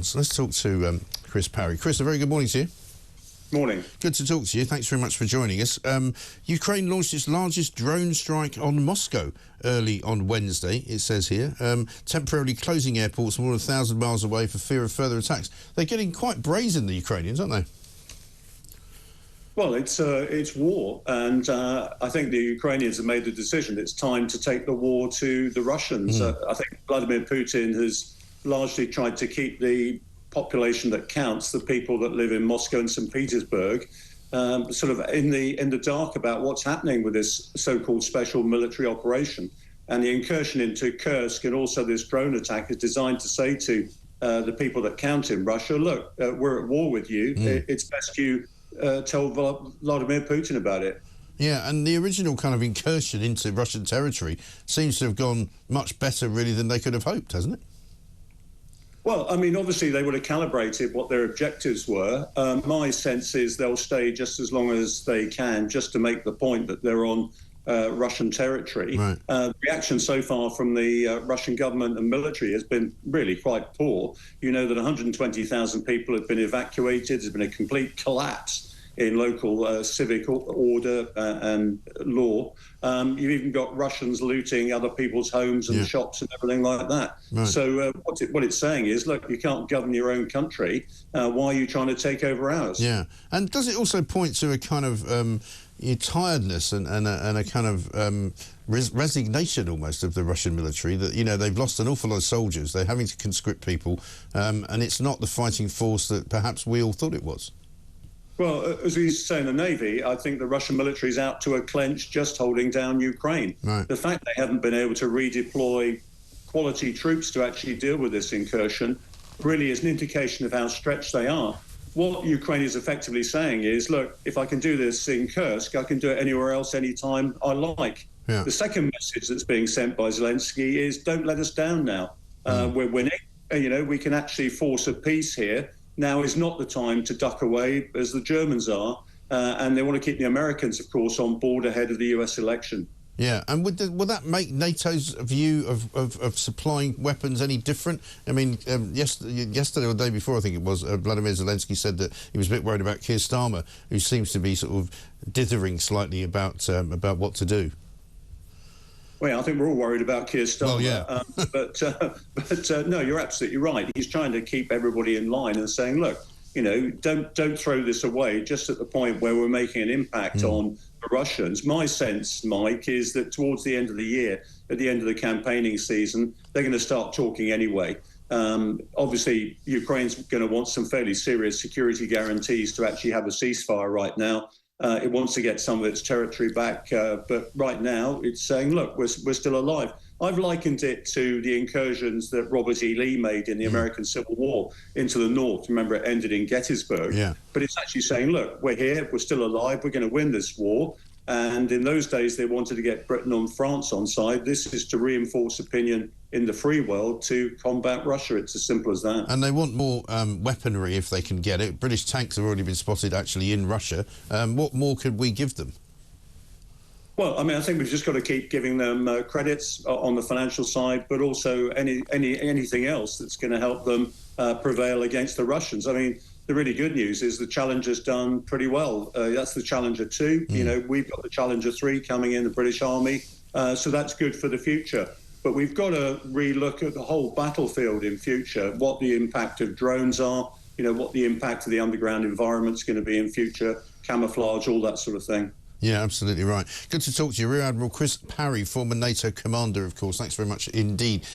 France. Let's talk to Chris Parry. Chris, a very good morning to you. Morning. Good to talk to you. Thanks very much for joining us. Ukraine launched its largest drone strike on Moscow early on Wednesday, it says here, temporarily closing airports more than 1,000 miles away for fear of further attacks. They're getting quite brazen, the Ukrainians, aren't they? Well, it's war, and I think the Ukrainians have made the decision it's time to take the war to the Russians. I think Vladimir Putin has largely tried to keep the population that counts, the people that live in Moscow and St. Petersburg, sort of in the dark about what's happening with this so-called special military operation. And the incursion into Kursk and also this drone attack is designed to say to the people that count in Russia, look, we're at war with you. It's best you tell Vladimir Putin about it. Yeah, and the original kind of incursion into Russian territory seems to have gone much better, really, than they could have hoped, hasn't it? Well, I mean, obviously they would have calibrated what their objectives were. My sense is they'll stay just as long as they can, just to make the point that they're on Russian territory. Right. The reaction so far from the Russian government and military has been really quite poor. You know that 120,000 people have been evacuated. There's been a complete collapse in local civic order and law. You've even got Russians looting other people's homes and shops and everything like that. Right. So what it's saying is, look, you can't govern your own country. Why are you trying to take over ours? Yeah. And does it also point to a kind of tiredness and a kind of resignation almost of the Russian military, that, you know, they've lost an awful lot of soldiers, they're having to conscript people, and it's not the fighting force that perhaps we all thought it was? Well, as we used to say in the Navy, I think the Russian military is out to a clench just holding down Ukraine. Right. The fact they haven't been able to redeploy quality troops to actually deal with this incursion really is an indication of how stretched they are. What Ukraine is effectively saying is, look, if I can do this in Kursk, I can do it anywhere else, anytime I like. Yeah. The second message that's being sent by Zelensky is, don't let us down now. We're winning. You know, we can actually force a peace here. Now is not the time to duck away, as the Germans are, and they want to keep the Americans, of course, on board ahead of the US election. Yeah, and would that make NATO's view of supplying weapons any different? I mean, yesterday or the day before, I think it was, Vladimir Zelensky said that he was a bit worried about Keir Starmer, who seems to be sort of dithering slightly about what to do. Well, I think we're all worried about Keir Starmer. Well, yeah. but no, you're absolutely right. He's trying to keep everybody in line and saying, look, you know, don't throw this away just at the point where we're making an impact on the Russians. My sense, Mike, is that towards the end of the year, at the end of the campaigning season, they're going to start talking anyway. Obviously, Ukraine's going to want some fairly serious security guarantees to actually have a ceasefire right now. It wants to get some of its territory back, but right now it's saying, look, we're still alive. I've likened it to the incursions that Robert E. Lee made in the American Civil War into the north. Remember, it ended in Gettysburg. Yeah. But it's actually saying, look, we're here, we're still alive, we're going to win this war. And in those days, they wanted to get Britain and France on side. This is to reinforce opinion in the free world to combat Russia. It's as simple as that. And they want more weaponry if they can get it. British tanks have already been spotted actually in Russia. What more could we give them? Well, I mean, I think we've just got to keep giving them credits on the financial side, but also anything else that's going to help them prevail against the Russians. I mean, the really good news is the Challenger's done pretty well. That's the Challenger 2. You know, we've got the Challenger 3 coming in, the British Army. So that's good for the future. But we've got to relook at the whole battlefield in future, what the impact of drones are, you know, what the impact of the underground environment's going to be in future, camouflage, all that sort of thing. Yeah, absolutely right. Good to talk to you. Rear Admiral Chris Parry, former NATO commander, of course. Thanks very much indeed.